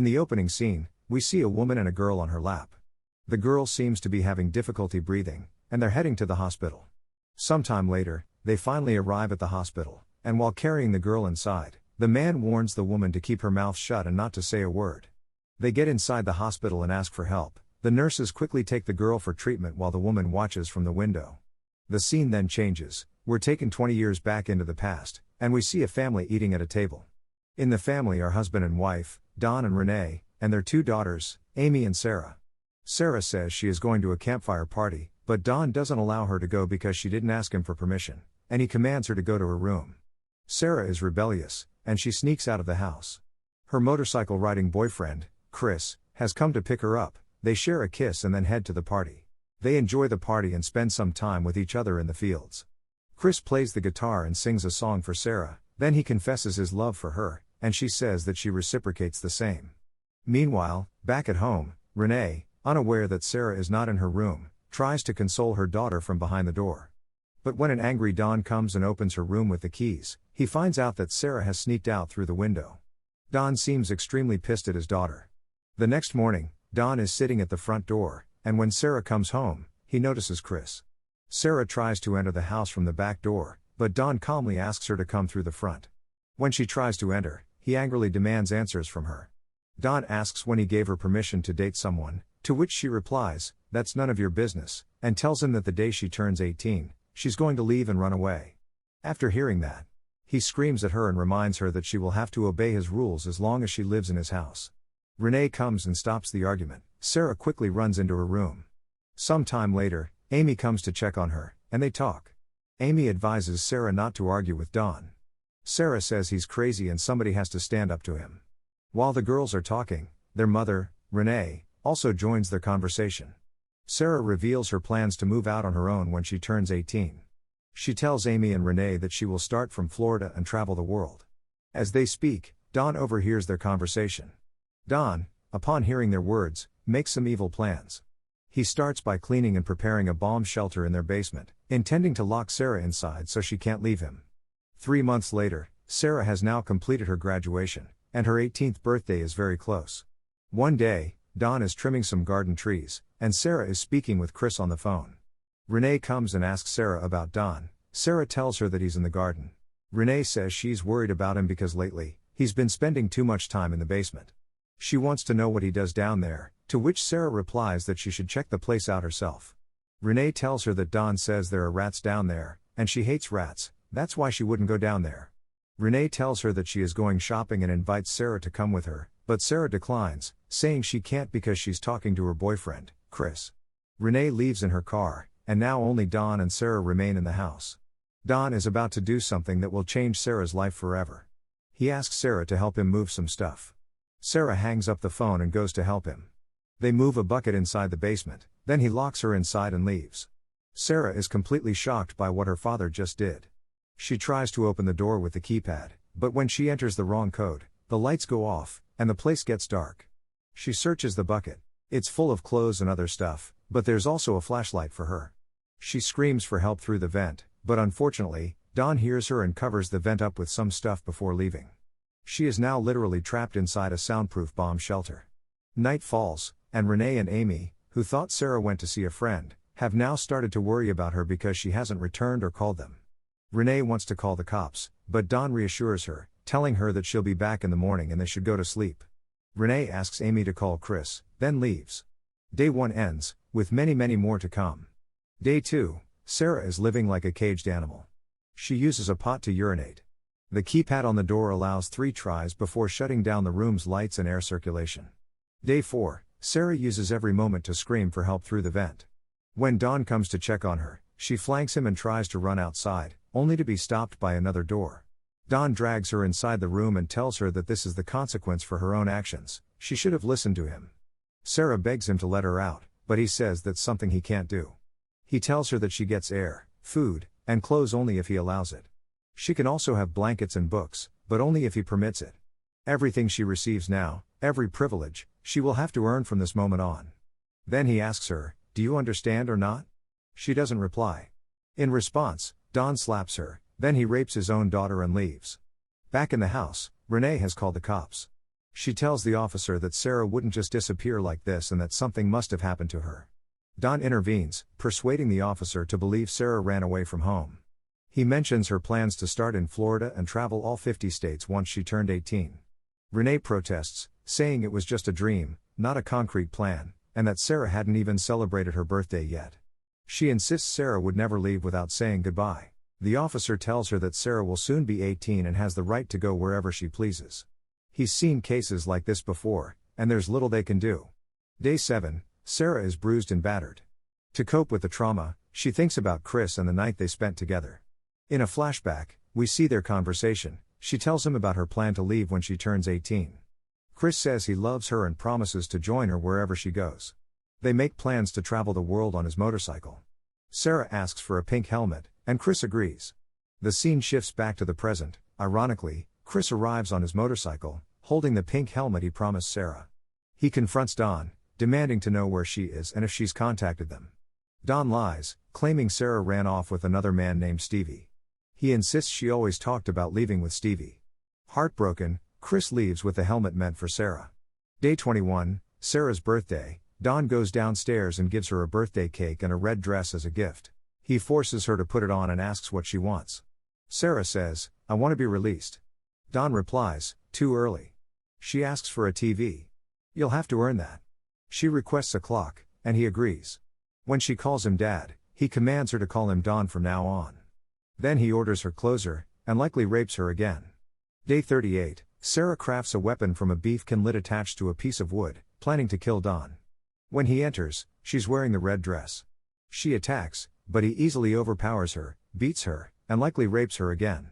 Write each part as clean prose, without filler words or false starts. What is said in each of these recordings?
the opening scene, we see a woman and a girl on her lap. The girl seems to be having difficulty breathing, and they're heading to the hospital. Sometime later, they finally arrive at the hospital, and while carrying the girl inside, the man warns the woman to keep her mouth shut and not to say a word. They get inside the hospital and ask for help. The nurses quickly take the girl for treatment while the woman watches from the window. The scene then changes. We're taken 20 years back into the past, and we see a family eating at a table. In the family are husband and wife, Don and Renee, and their 2 daughters, Amy and Sarah. Sarah says she is going to a campfire party, but Don doesn't allow her to go because she didn't ask him for permission, and he commands her to go to her room. Sarah is rebellious, and she sneaks out of the house. Her motorcycle-riding boyfriend, Chris, has come to pick her up. They share a kiss and then head to the party. They enjoy the party and spend some time with each other in the fields. Chris plays the guitar and sings a song for Sarah, then he confesses his love for her, and she says that she reciprocates the same. Meanwhile, back at home, Renee, unaware that Sarah is not in her room, tries to console her daughter from behind the door. But when an angry Don comes and opens her room with the keys, he finds out that Sarah has sneaked out through the window. Don seems extremely pissed at his daughter. The next morning, Don is sitting at the front door, and when Sarah comes home, he notices Chris. Sarah tries to enter the house from the back door, but Don calmly asks her to come through the front. When she tries to enter, he angrily demands answers from her. Don asks when he gave her permission to date someone, to which she replies, "That's none of your business," and tells him that the day she turns 18, she's going to leave and run away. After hearing that, he screams at her and reminds her that she will have to obey his rules as long as she lives in his house. Renee comes and stops the argument. Sarah quickly runs into her room. Some time later, Amy comes to check on her, and they talk. Amy advises Sarah not to argue with Don. Sarah says he's crazy and somebody has to stand up to him. While the girls are talking, their mother, Renee, also joins their conversation. Sarah reveals her plans to move out on her own when she turns 18. She tells Amy and Renee that she will start from Florida and travel the world. As they speak, Don overhears their conversation. Don, upon hearing their words, makes some evil plans. He starts by cleaning and preparing a bomb shelter in their basement, intending to lock Sarah inside so she can't leave him. 3 months later, Sarah has now completed her graduation, and her 18th birthday is very close. One day, Don is trimming some garden trees, and Sarah is speaking with Chris on the phone. Renee comes and asks Sarah about Don. Sarah tells her that he's in the garden. Renee says she's worried about him because lately, he's been spending too much time in the basement. She wants to know what he does down there, to which Sarah replies that she should check the place out herself. Renee tells her that Don says there are rats down there, and she hates rats, that's why she wouldn't go down there. Renee tells her that she is going shopping and invites Sarah to come with her, but Sarah declines, saying she can't because she's talking to her boyfriend, Chris. Renee leaves in her car, and now only Don and Sarah remain in the house. Don is about to do something that will change Sarah's life forever. He asks Sarah to help him move some stuff. Sarah hangs up the phone and goes to help him. They move a bucket inside the basement, then he locks her inside and leaves. Sarah is completely shocked by what her father just did. She tries to open the door with the keypad, but when she enters the wrong code, the lights go off, and the place gets dark. She searches the bucket. It's full of clothes and other stuff, but there's also a flashlight for her. She screams for help through the vent, but unfortunately, Don hears her and covers the vent up with some stuff before leaving. She is now literally trapped inside a soundproof bomb shelter. Night falls, and Renee and Amy, who thought Sarah went to see a friend, have now started to worry about her because she hasn't returned or called them. Renee wants to call the cops, but Don reassures her, telling her that she'll be back in the morning and they should go to sleep. Renee asks Amy to call Chris, then leaves. Day 1 ends, with many more to come. Day 2, Sarah is living like a caged animal. She uses a pot to urinate. The keypad on the door allows 3 tries before shutting down the room's lights and air circulation. Day 4, Sarah uses every moment to scream for help through the vent. When Don comes to check on her, she flanks him and tries to run outside, only to be stopped by another door. Don drags her inside the room and tells her that this is the consequence for her own actions. She should have listened to him. Sarah begs him to let her out, but he says that's something he can't do. He tells her that she gets air, food, and clothes only if he allows it. She can also have blankets and books, but only if he permits it. Everything she receives now, every privilege, she will have to earn from this moment on. Then he asks her, "Do you understand or not?" She doesn't reply. In response, Don slaps her, then he rapes his own daughter and leaves. Back in the house, Renee has called the cops. She tells the officer that Sarah wouldn't just disappear like this and that something must have happened to her. Don intervenes, persuading the officer to believe Sarah ran away from home. He mentions her plans to start in Florida and travel all 50 states once she turned 18. Renee protests, saying it was just a dream, not a concrete plan, and that Sarah hadn't even celebrated her birthday yet. She insists Sarah would never leave without saying goodbye. The officer tells her that Sarah will soon be 18 and has the right to go wherever she pleases. He's seen cases like this before, and there's little they can do. Day 7, Sarah is bruised and battered. To cope with the trauma, she thinks about Chris and the night they spent together. In a flashback, we see their conversation. She tells him about her plan to leave when she turns 18. Chris says he loves her and promises to join her wherever she goes. They make plans to travel the world on his motorcycle. Sarah asks for a pink helmet, and Chris agrees. The scene shifts back to the present. Ironically, Chris arrives on his motorcycle, holding the pink helmet he promised Sarah. He confronts Don, demanding to know where she is and if she's contacted them. Don lies, claiming Sarah ran off with another man named Stevie. He insists she always talked about leaving with Stevie. Heartbroken, Chris leaves with the helmet meant for Sarah. Day 21, Sarah's birthday. Don goes downstairs and gives her a birthday cake and a red dress as a gift. He forces her to put it on and asks what she wants. Sarah says, "I want to be released." Don replies, "Too early." She asks for a TV. "You'll have to earn that." She requests a clock, and he agrees. When she calls him Dad, he commands her to call him Don from now on. Then he orders her closer, and likely rapes her again. Day 38, Sarah crafts a weapon from a beef can lid attached to a piece of wood, planning to kill Don. When he enters, she's wearing the red dress. She attacks, but he easily overpowers her, beats her, and likely rapes her again.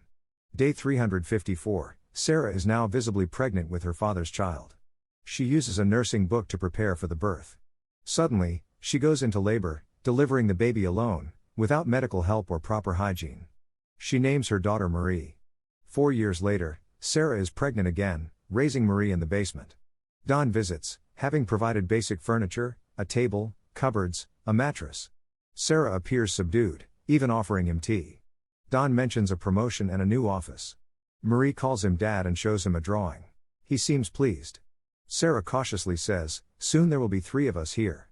Day 354, Sarah is now visibly pregnant with her father's child. She uses a nursing book to prepare for the birth. Suddenly, she goes into labor, delivering the baby alone, without medical help or proper hygiene. She names her daughter Marie. 4 years later, Sarah is pregnant again, raising Marie in the basement. Don visits, having provided basic furniture, a table, cupboards, a mattress. Sarah appears subdued, even offering him tea. Don mentions a promotion and a new office. Marie calls him Dad and shows him a drawing. He seems pleased. Sarah cautiously says, "Soon there will be 3 of us here.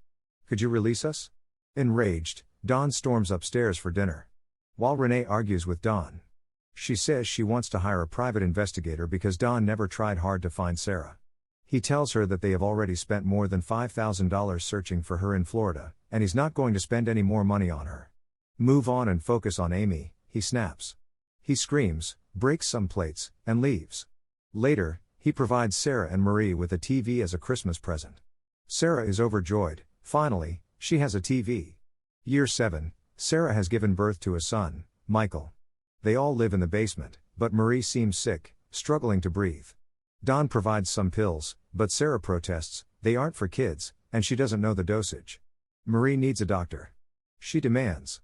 Could you release us?" Enraged, Don storms upstairs for dinner. While Renee argues with Don, she says she wants to hire a private investigator because Don never tried hard to find Sarah. He tells her that they have already spent more than $5,000 searching for her in Florida, and he's not going to spend any more money on her. "Move on and focus on Amy," he snaps. He screams, breaks some plates, and leaves. Later, he provides Sarah and Marie with a TV as a Christmas present. Sarah is overjoyed. Finally, she has a TV. Year 7, Sarah has given birth to a son, Michael. They all live in the basement, but Marie seems sick, struggling to breathe. Don provides some pills, but Sarah protests, they aren't for kids, and she doesn't know the dosage. Marie needs a doctor. She demands.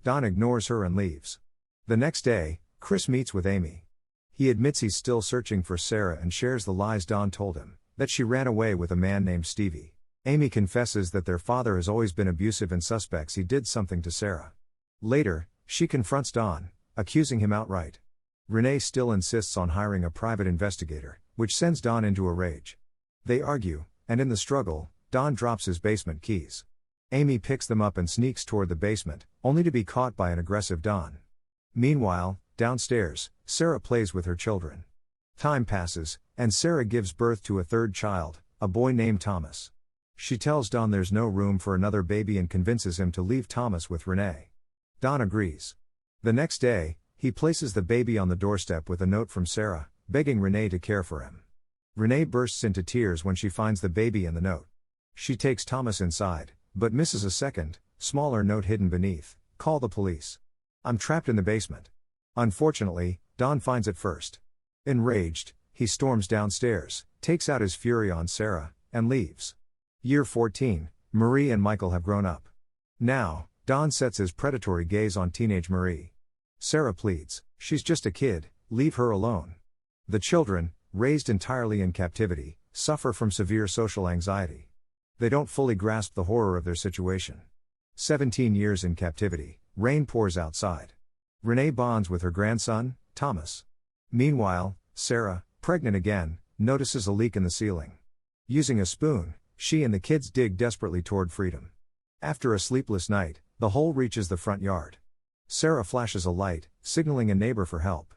Don ignores her and leaves. The next day, Chris meets with Amy. He admits he's still searching for Sarah and shares the lies Don told him, that she ran away with a man named Stevie. Amy confesses that their father has always been abusive and suspects he did something to Sarah. Later, she confronts Don, accusing him outright. Renee still insists on hiring a private investigator, which sends Don into a rage. They argue, and in the struggle, Don drops his basement keys. Amy picks them up and sneaks toward the basement, only to be caught by an aggressive Don. Meanwhile, downstairs, Sarah plays with her children. Time passes, and Sarah gives birth to a 3rd child, a boy named Thomas. She tells Don there's no room for another baby and convinces him to leave Thomas with Renee. Don agrees. The next day, he places the baby on the doorstep with a note from Sarah, begging Renee to care for him. Renee bursts into tears when she finds the baby and the note. She takes Thomas inside, but misses a second, smaller note hidden beneath: "Call the police. I'm trapped in the basement." Unfortunately, Don finds it first. Enraged, he storms downstairs, takes out his fury on Sarah, and leaves. Year 14, Marie and Michael have grown up. Now, Don sets his predatory gaze on teenage Marie. Sarah pleads, "She's just a kid, leave her alone." The children, raised entirely in captivity, suffer from severe social anxiety. They don't fully grasp the horror of their situation. 17 years in captivity, rain pours outside. Renee bonds with her grandson, Thomas. Meanwhile, Sarah, pregnant again, notices a leak in the ceiling. Using a spoon, she and the kids dig desperately toward freedom. After a sleepless night, the hole reaches the front yard. Sarah flashes a light, signaling a neighbor for help.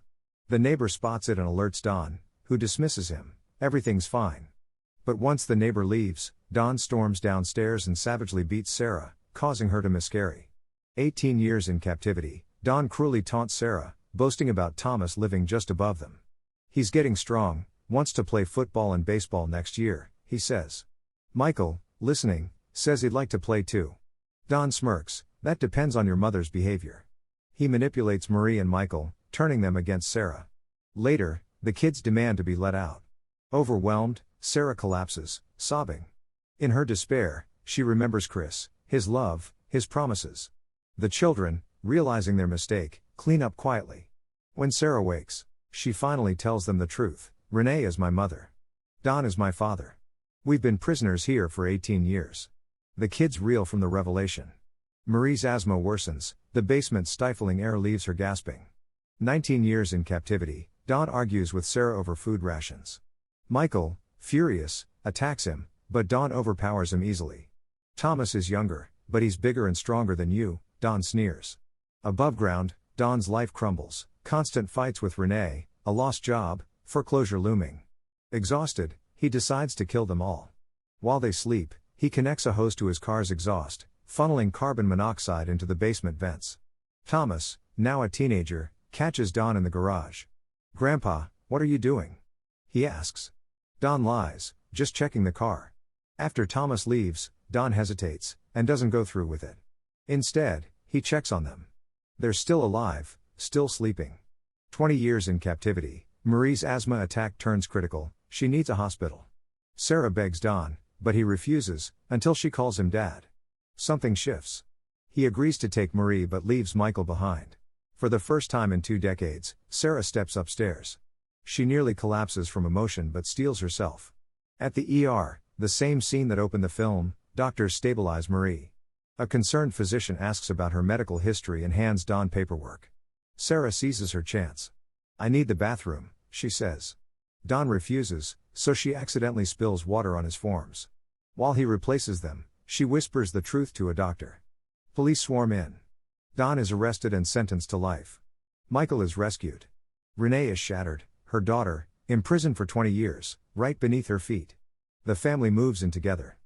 The neighbor spots it and alerts Don, who dismisses him. Everything's fine. But once the neighbor leaves, Don storms downstairs and savagely beats Sarah, causing her to miscarry. 18 years in captivity, Don cruelly taunts Sarah, boasting about Thomas living just above them. He's getting strong, wants to play football and baseball next year, he says. Michael, listening, says he'd like to play too. Don smirks, that depends on your mother's behavior. He manipulates Marie and Michael, turning them against Sarah. Later, the kids demand to be let out. Overwhelmed, Sarah collapses, sobbing. In her despair, she remembers Chris, his love, his promises. The children, realizing their mistake, clean up quietly. When Sarah wakes, she finally tells them the truth. Renee is my mother. Don is my father. We've been prisoners here for 18 years. The kids reel from the revelation. Marie's asthma worsens, the basement's stifling air leaves her gasping. 19 years in captivity, Don argues with Sarah over food rations. Michael, furious, attacks him, but Don overpowers him easily. Thomas is younger, but he's bigger and stronger than you, Don sneers. Above ground, Don's life crumbles, constant fights with Renee, a lost job, foreclosure looming. Exhausted, he decides to kill them all. While they sleep, he connects a hose to his car's exhaust, funneling carbon monoxide into the basement vents. Thomas, now a teenager, catches Don in the garage. "Grandpa, what are you doing?" he asks. Don lies, just checking the car. After Thomas leaves, Don hesitates, and doesn't go through with it. Instead, he checks on them. They're still alive, still sleeping. 20 years in captivity, Marie's asthma attack turns critical, she needs a hospital. Sarah begs Don, but he refuses, until she calls him Dad. Something shifts. He agrees to take Marie but leaves Michael behind. For the first time in 2 decades, Sarah steps upstairs. She nearly collapses from emotion but steels herself. At the ER, the same scene that opened the film, doctors stabilize Marie. A concerned physician asks about her medical history and hands Don paperwork. Sarah seizes her chance. "I need the bathroom," she says. Don refuses, so she accidentally spills water on his forms. While he replaces them, she whispers the truth to a doctor. Police swarm in. Don is arrested and sentenced to life. Michael is rescued. Renee is shattered, her daughter, imprisoned for 20 years, right beneath her feet. The family moves in together.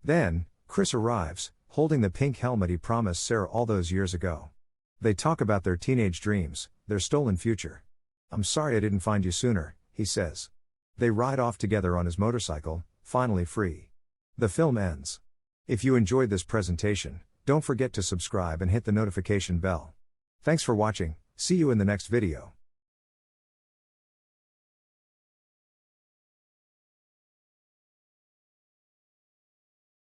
Then, Chris arrives, holding the pink helmet he promised Sarah all those years ago. They talk about their teenage dreams, their stolen future. "I'm sorry I didn't find you sooner," he says. They ride off together on his motorcycle, finally free. The film ends. If you enjoyed this presentation, don't forget to subscribe and hit the notification bell. Thanks for watching, see you in the next video.